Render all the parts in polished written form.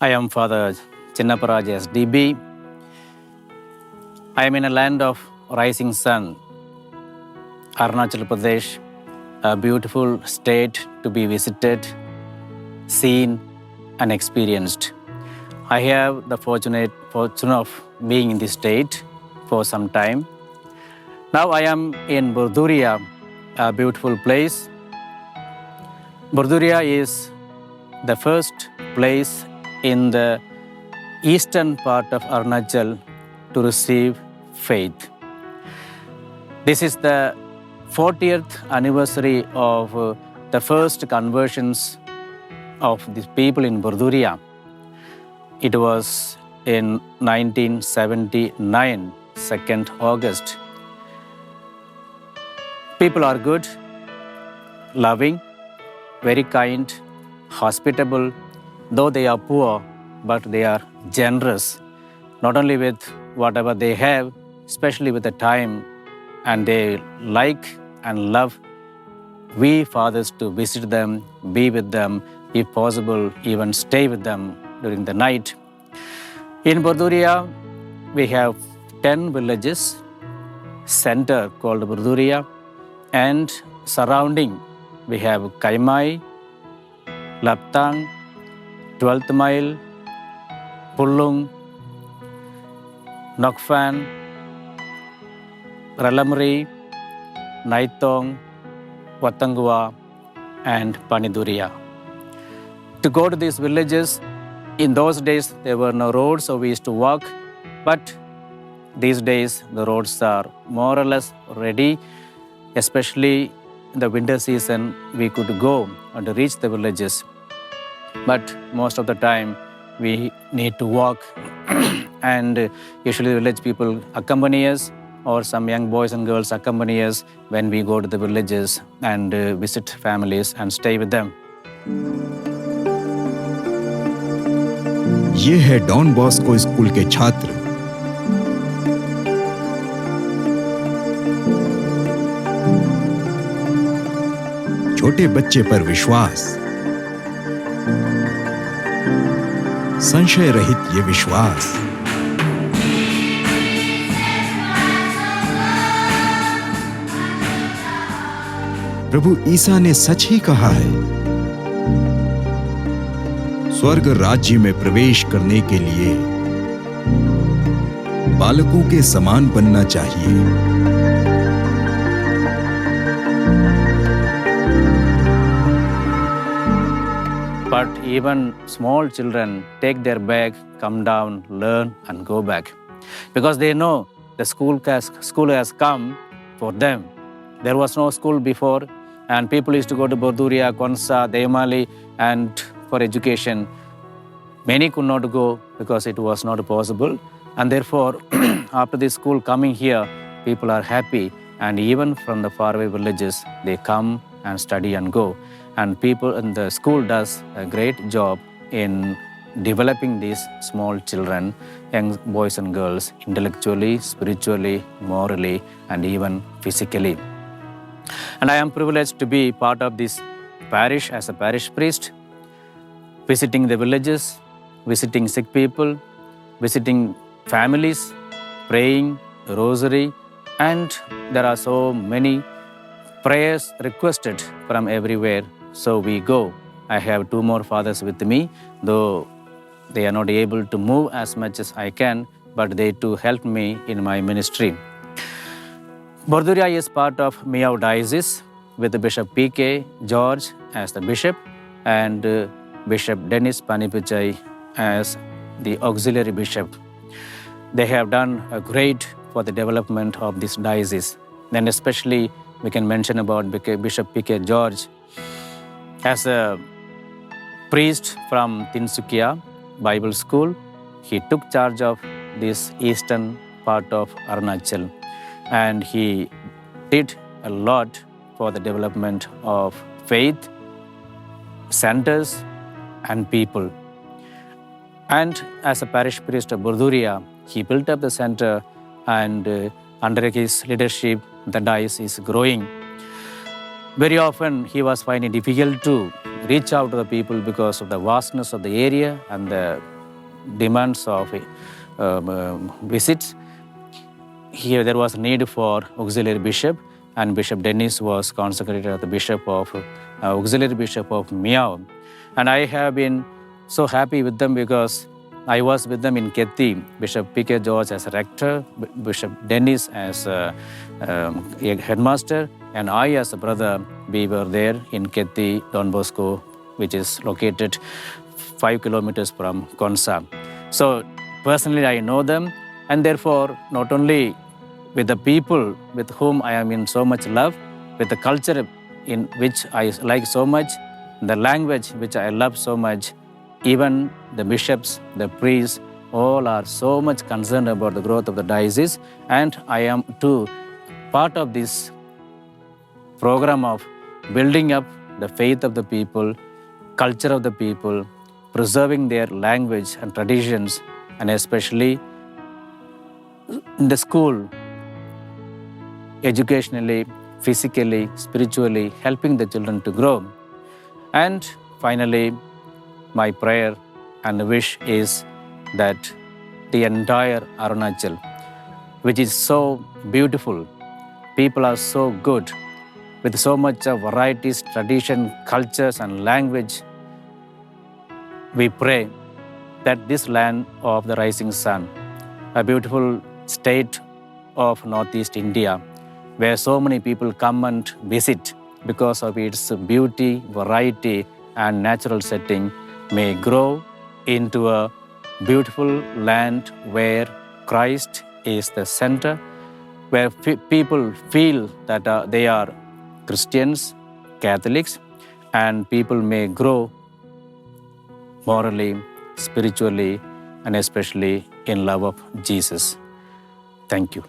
I am Father Chinnaparaj SDB. I am in a land of rising sun, Arunachal Pradesh, a beautiful state to be visited, seen, and experienced. I have the fortune of being in this state for some time. Now I am in Burduria, a beautiful place. Burduria is the first place in the eastern part of Arunachal to receive faith. This is the 40th anniversary of the first conversions of these people in Burduria. It was in 1979, 2nd August. People are good, loving, very kind, hospitable, though they are poor, but they are generous, not only with whatever they have, especially with the time, and they like and love we fathers to visit them, be with them, if possible, even stay with them during the night. In Burduria, we have 10 villages, center called Burduria, and surrounding we have Kaimai, Laptang, 12th Mile, Pullung, Nokfan, Ralamri, Naitong, Watangua, and Paniduria. To go to these villages, in those days there were no roads, so we used to walk, but these days the roads are more or less ready, especially in the winter season we could go and reach the villages. But most of the time we need to walk and usually the village people accompany us, or some young boys and girls accompany us when we go to the villages and visit families and stay with them. ये है don Bosco school के छात्र। छोटे बच्चे पर विश्वास, संशय रहित ये विश्वास प्रभु ईसा ने सच ही कहा है। स्वर्ग राज्य में प्रवेश करने के लिए बालकों के समान बनना चाहिए। But even small children take their bag, come down, learn, and go back, because they know the school has come for them. There was no school before, and people used to go to Burduria, Konsa, Devamali, and for education. Many could not go because it was not possible, and therefore, after the school coming here, people are happy, and even from the faraway villages, they come and study and go. And people in the school does a great job in developing these small children, young boys and girls, intellectually, spiritually, morally, and even physically. And I am privileged to be part of this parish as a parish priest, visiting the villages, visiting sick people, visiting families, praying rosary, and there are so many prayers requested from everywhere. So we go. I have 2 more fathers with me, though they are not able to move as much as I can, but they too help me in my ministry. Burduria is part of Miao Diocese with Bishop P.K. George as the bishop and Bishop Dennis Panipichai as the auxiliary bishop. They have done a great for the development of this diocese. Then especially we can mention about Bishop P.K. George as a priest from Tinsukia Bible School. He took charge of this eastern part of Arunachal, and he did a lot for the development of faith, centers, and people. And as a parish priest of Burduria, he built up the center, and under his leadership, the diocese is growing. Very often he was finding it difficult to reach out to the people because of the vastness of the area and the demands of visits. Here there was need for auxiliary bishop, and Bishop Dennis was consecrated as the bishop of auxiliary bishop of Miao. And I have been so happy with them because I was with them in Kethi, Bishop P.K. George as a rector, Bishop Dennis as a headmaster, and I as a brother, we were there in Kethi, Don Bosco, which is located 5 kilometers from Konsa. So personally I know them, and therefore not only with the people with whom I am in so much love, with the culture in which I like so much, the language which I love so much, even the bishops, the priests, all are so much concerned about the growth of the diocese, and I am too part of this program of building up the faith of the people, culture of the people, preserving their language and traditions, and especially in the school, educationally, physically, spiritually, helping the children to grow. And finally, my prayer and wish is that the entire Arunachal, which is so beautiful, people are so good, with so much of varieties, tradition, cultures and language, we pray that this land of the rising sun, a beautiful state of Northeast India, where so many people come and visit because of its beauty, variety and natural setting, may grow into a beautiful land where Christ is the center, where people feel that they are Christians, Catholics, and people may grow morally, spiritually, and especially in love of Jesus. Thank you.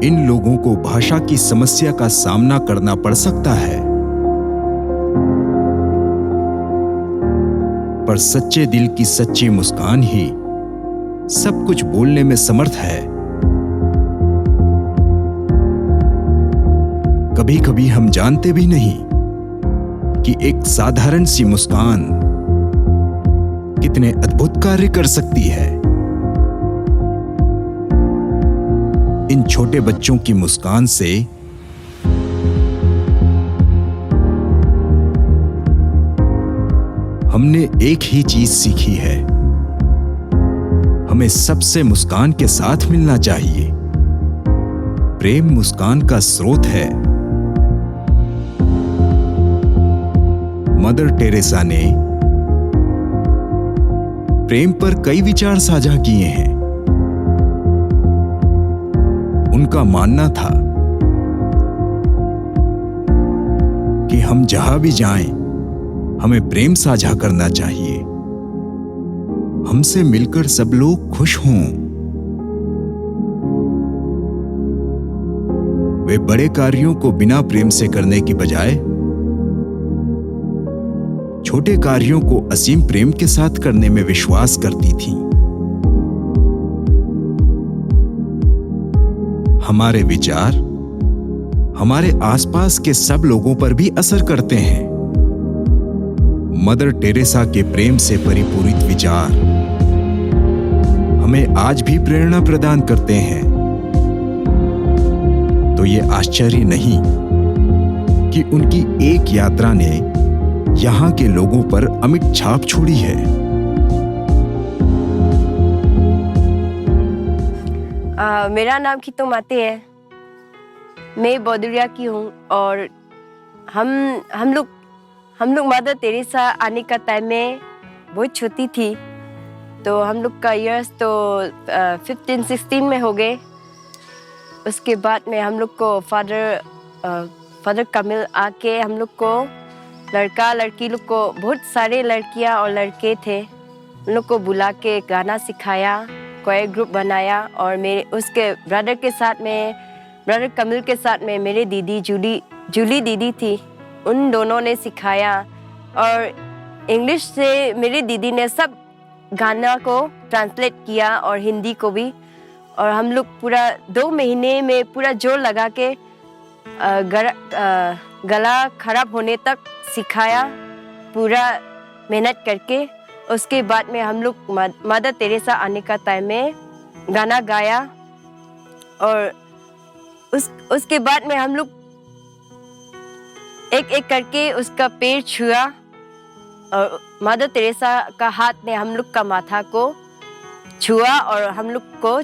इन लोगों को भाषा की समस्या का सामना करना पड़ सकता है, पर सच्चे दिल की सच्ची मुस्कान ही सब कुछ बोलने में समर्थ है। कभी कभी हम जानते भी नहीं कि एक साधारण सी मुस्कान कितने अद्भुत कार्य कर सकती है। इन छोटे बच्चों की मुस्कान से हमने एक ही चीज सीखी है, हमें सबसे मुस्कान के साथ मिलना चाहिए। प्रेम मुस्कान का स्रोत है। मदर टेरेसा ने प्रेम पर कई विचार साझा किए हैं। उनका मानना था कि हम जहां भी जाएं, हमें प्रेम साझा करना चाहिए। हमसे मिलकर सब लोग खुश हों। वे बड़े कार्यों को बिना प्रेम से करने की बजाय छोटे कार्यों को असीम प्रेम के साथ करने में विश्वास करती थीं। हमारे विचार हमारे आसपास के सब लोगों पर भी असर करते हैं। मदर टेरेसा के प्रेम से परिपूरित विचार हमें आज भी प्रेरणा प्रदान करते हैं। तो ये आश्चर्य नहीं कि उनकी एक यात्रा ने यहां के लोगों पर अमिट छाप छोड़ी है। मेरा नाम खितो माते है। मैं बौद्धरिया की हूँ और हम लोग मदर टेरेसा आने का टाइम में बहुत छोटी थी, तो हम लोग का ईयर्स तो 15-16 में हो गए। उसके बाद में हम लोग को फादर कमिल आके हम लोग को लड़का लड़की लोग को, बहुत सारे लड़कियाँ और लड़के थे, उन लोग को बुला के गाना सिखाया, कोई ग्रुप बनाया। और मेरे उसके ब्रदर के साथ में, ब्रदर कमिल के साथ में मेरे दीदी जूली दीदी थी, उन दोनों ने सिखाया। और इंग्लिश से मेरी दीदी ने सब गाना को ट्रांसलेट किया और हिंदी को भी। और हम लोग पूरा 2 महीने में पूरा जोर लगा के गला खराब होने तक सिखाया। पूरा मेहनत करके उसके बाद में हम लोग मदर तेरेसा आने का टाइम में गाना गाया और उसके बाद में हम लोग एक एक करके उसका पैर छुआ और मदर तेरेसा का हाथ ने हम लोग का माथा को छुआ और हम लोग को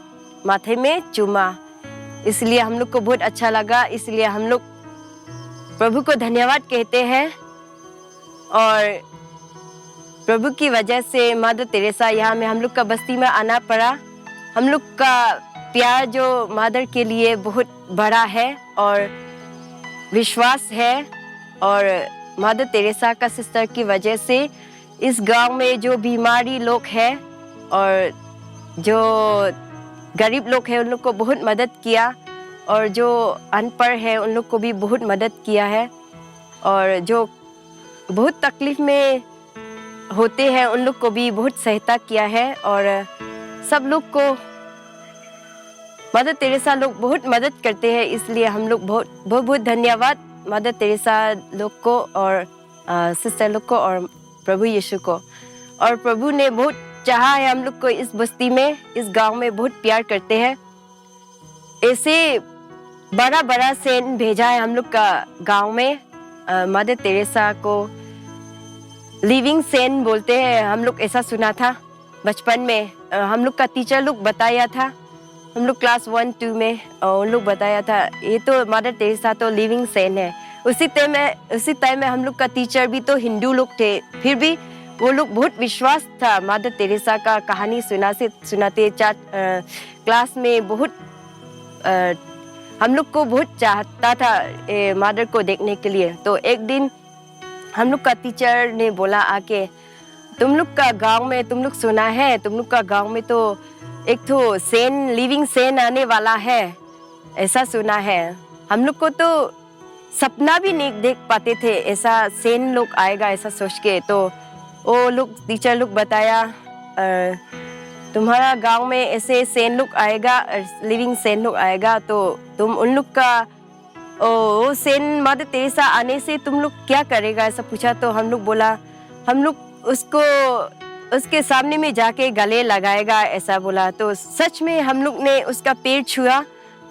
माथे में चूमा। इसलिए हम लोग को बहुत अच्छा लगा, इसलिए हम लोग प्रभु को धन्यवाद कहते हैं। और प्रभु की वजह से मदर तेरेसा यहाँ में हम लोग का बस्ती में आना पड़ा। हम लोग का प्यार जो मदर के लिए बहुत बड़ा है और विश्वास है, और मदर तेरेसा का सिस्टर की वजह से इस गांव में जो बीमारी लोग हैं और जो गरीब लोग हैं उन लोग को बहुत मदद किया, और जो अनपढ़ है उन लोग को भी बहुत मदद किया है, और जो बहुत तकलीफ में होते हैं उन लोग को भी बहुत सहायता किया है। और सब लोग को मदर तेरेसा लोग बहुत मदद करते हैं, इसलिए हम लोग बहुत बहुत बहुत धन्यवाद मदर तेरेसा लोग को और सिस्टर लोग को और प्रभु यीशु को। और प्रभु ने बहुत चाहा है हम लोग को इस बस्ती में, इस गांव में बहुत प्यार करते हैं। ऐसे बड़ा बड़ा सेन भेजा है हम लोग का गांव में। मदर तेरेसा को लिविंग सेन बोलते हैं, हम लोग ऐसा सुना था बचपन में। हम लोग का टीचर लोग बताया था, हम लोग क्लास 1-2 में उन लोग बताया था ये तो मदर तेरेसा तो लिविंग सेन है। उसी टाइम में हम लोग का टीचर भी तो हिंदू लोग थे, फिर भी वो लोग बहुत विश्वास था मदर तेरेसा का कहानी सुनाते क्लास में। बहुत हम लोग को बहुत चाहता था मदर को देखने के लिए। तो एक दिन हम लोग का टीचर ने बोला आके, तुम लोग का गांव में तुम लोग सुना है, तुम लोग का गांव में तो एक तो सेन लिविंग सेन आने वाला है, ऐसा सुना है। हम लोग को तो सपना भी नहीं देख पाते थे ऐसा सेन लोग आएगा ऐसा सोच के। तो वो लोग टीचर लोग बताया तुम्हारा गांव में ऐसे सेन लोग आएगा, लिविंग सेन लोग आएगा, तो तुम उन लोग का वो सेन मदर तेरेसा आने से तुम लोग क्या करेगा ऐसा पूछा। तो हम लोग बोला हम लोग उसको उसके सामने में जाके गले लगाएगा ऐसा बोला। तो सच में हम लोग ने उसका पैर छुआ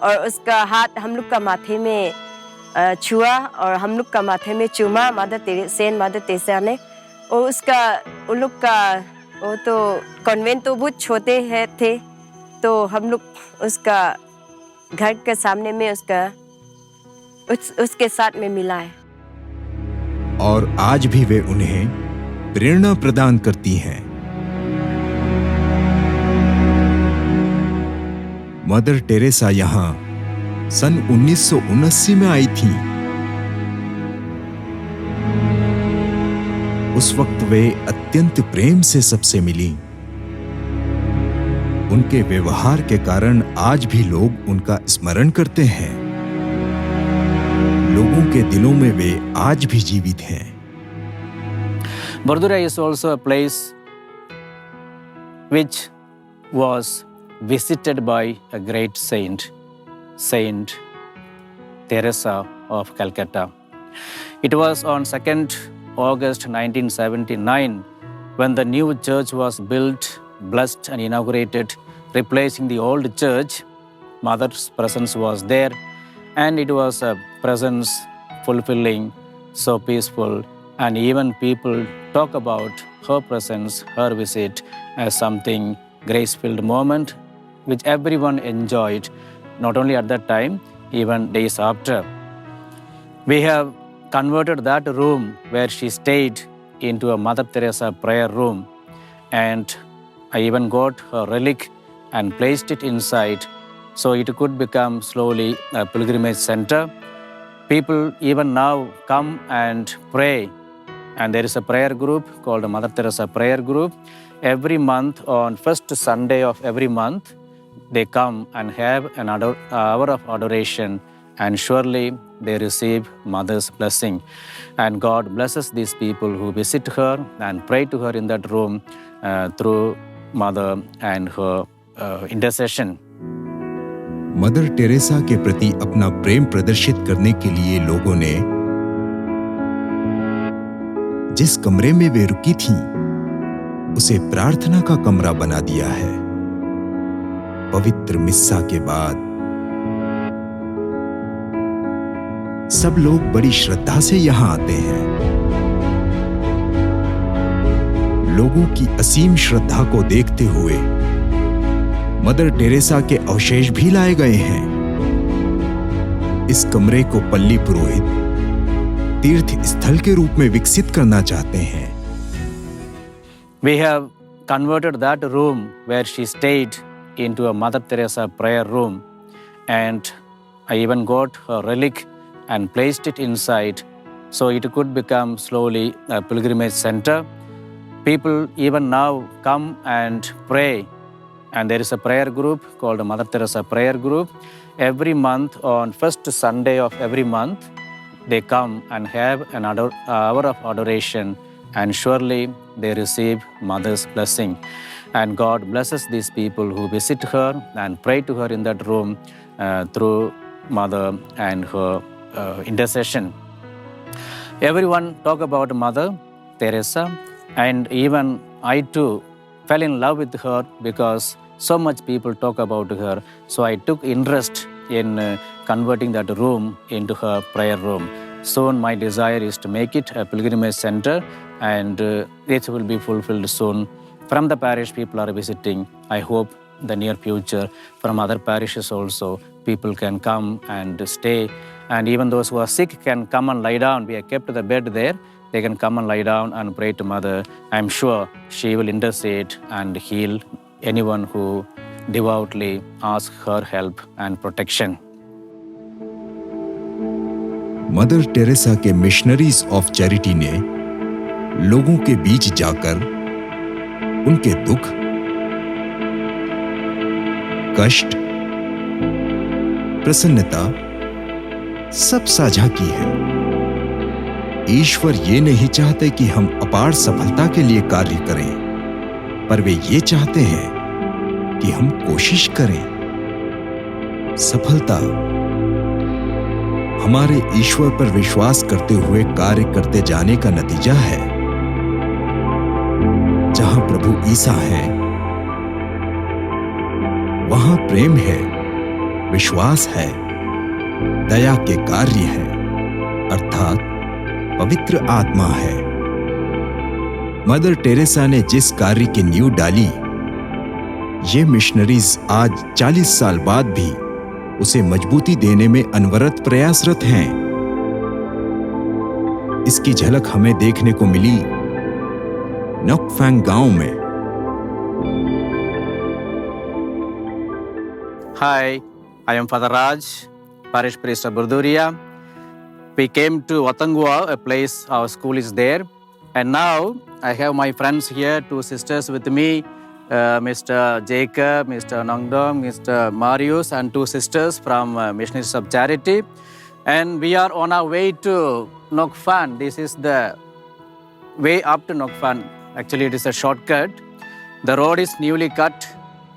और उसका हाथ हम लोग का माथे में छुआ और हम लोग का माथे में चूमा मदर तेरेसा ने। और उसका उन लोग का वो तो कॉन्वेंट तो बहुत छोटे थे, तो हम लोग उसका घर के सामने में उसके साथ में मिला है। और आज भी वे उन्हें प्रेरणा प्रदान करती हैं। मदर टेरेसा यहां सन 1979 में आई थी। उस वक्त वे अत्यंत प्रेम से सबसे मिली। उनके व्यवहार के कारण आज भी लोग उनका स्मरण करते हैं। लोगों के दिलों में वे आज भी जीवित हैं। Bordura is also a place which was visited by a great saint, Saint Teresa of Calcutta. It was on 2nd August 1979 when the new church was built, blessed and inaugurated, replacing the old church. Mother's presence was there, and it was a presence fulfilling, so peaceful, and even people talk about her presence, her visit as something grace-filled moment which everyone enjoyed, not only at that time, even days after. We have converted that room where she stayed into a Mother Teresa prayer room, and I even got her relic and placed it inside so it could become slowly a pilgrimage center. People even now come and pray, and there is a prayer group called the Mother Teresa Prayer Group. Every month, on first Sunday of every month, they come and have an hour of adoration, and surely they receive Mother's blessing. And God blesses these people who visit her and pray to her in that room through Mother and her intercession. Mother Teresa के प्रति अपना प्रेम प्रदर्शित करने के लिए लोगों ने जिस कमरे में वे रुकी थीं, उसे प्रार्थना का कमरा बना दिया है। पवित्र मिस्सा के बाद सब लोग बड़ी श्रद्धा से यहां आते हैं। लोगों की असीम श्रद्धा को देखते हुए मदर टेरेसा के अवशेष भी लाए गए हैं। इस कमरे को पल्ली पुरोहित तीर्थ स्थल के रूप में विकसित करना चाहते हैं। We have converted that room where she stayed into a Mother Teresa prayer room, and I even got her relic and placed it inside so it could become slowly a pilgrimage center. People even now come and pray, and there is a prayer group called the Mother Teresa Prayer Group. Every month on first Sunday of every month, they come and have an hour of adoration, and surely they receive Mother's blessing. And God blesses these people who visit her and pray to her in that room through Mother and her intercession. Everyone talk about Mother Teresa, and even I too fell in love with her because so much people talk about her. So I took interest in converting that room into her prayer room. Soon my desire is to make it a pilgrimage center, and it will be fulfilled soon. From the parish people are visiting. I hope the near future from other parishes also people can come and stay, and even those who are sick can come and lie down. We have kept the bed there. They can come and lie down and pray to Mother. I'm sure she will intercede and heal anyone who devoutly asks her help and protection. Mother Teresa के missionaries of charity ने लोगों के बीच जाकर उनके दुख, कष्ट, प्रसन्नता सब साझा की है। ईश्वर ये नहीं चाहते कि हम अपार सफलता के लिए कार्य करें, पर वे ये चाहते हैं कि हम कोशिश करें। सफलता हमारे ईश्वर पर विश्वास करते हुए कार्य करते जाने का नतीजा है। जहां प्रभु ईसा है, वहां प्रेम है, विश्वास है, दया के कार्य है, अर्थात पवित्र आत्मा है। मदर टेरेसा ने जिस कार्य की नींव डाली, ये मिशनरीज आज 40 साल बाद भी उसे मजबूती देने में अनवरत प्रयासरत हैं। इसकी झलक हमें देखने को मिली नोकफेंग गांव में। Hi, I am Father Raj, Parish Priest of Burduria. We came to Watangua, a place our school is there, and now I have my friends here, 2 sisters with me, Mr. Jacob, Mr. Nongdong, Mr. Marius, and 2 sisters from Missionaries of Charity. And we are on our way to Nokfan. This is the way up to Nokfan. Actually, it is a shortcut. The road is newly cut.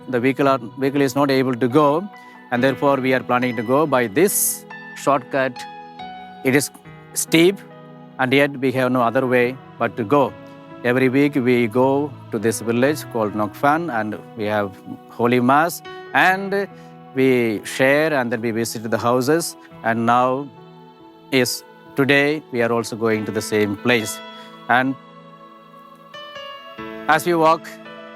The vehicle is not able to go, and therefore we are planning to go by this shortcut. It is steep, and yet we have no other way but to go. Every week we go to this village called Nokfan, and we have Holy Mass, and we share, and then we visit the houses. And now today we are also going to the same place. And as we walk,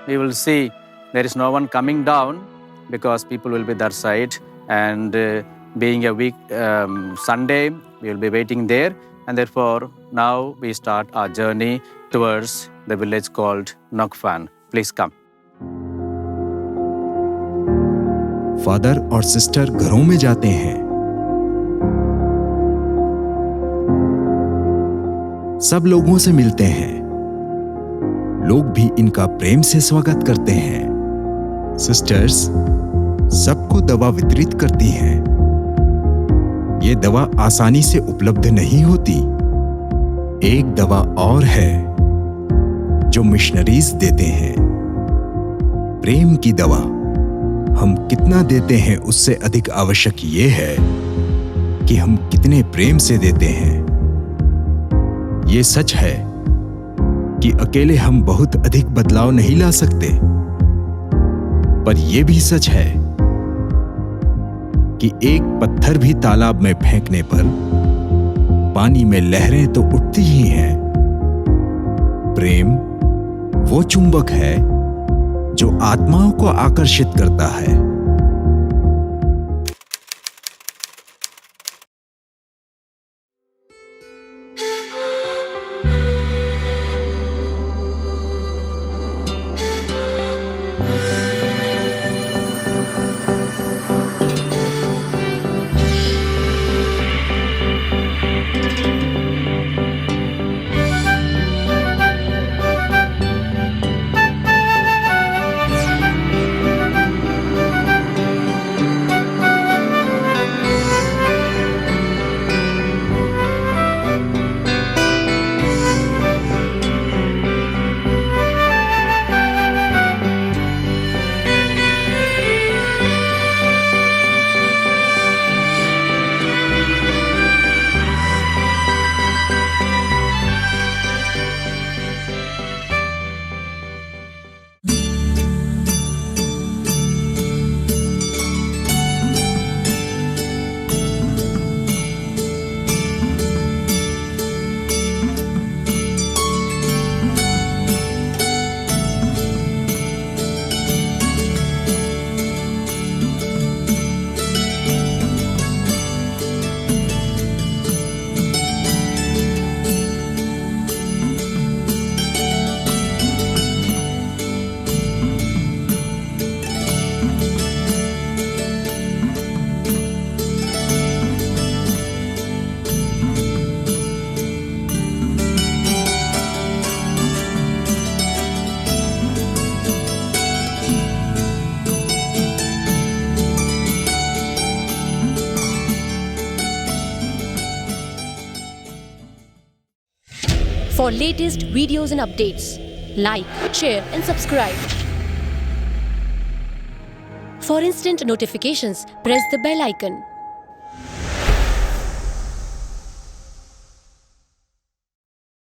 we will see there is no one coming down because people will be that side. And being a week Sunday, we will be waiting there. And therefore, now we start our journey towards the village called Nokfan. Please come. Father और sister घरों में जाते हैं। सब लोगों से मिलते हैं। लोग भी इनका प्रेम से स्वागत करते हैं। सिस्टर्स सबको दवा वितरित करती हैं। ये दवा आसानी से उपलब्ध नहीं होती। एक दवा और है जो मिशनरीज देते हैं, प्रेम की दवा। हम कितना देते हैं उससे अधिक आवश्यक ये है कि हम कितने प्रेम से देते हैं। ये सच है कि अकेले हम बहुत अधिक बदलाव नहीं ला सकते, पर यह भी सच है कि एक पत्थर भी तालाब में फेंकने पर पानी में लहरें तो उठती ही हैं। प्रेम वो चुंबक है जो आत्माओं को आकर्षित करता है। For latest videos and updates, like, share and subscribe. For instant notifications, press the bell icon.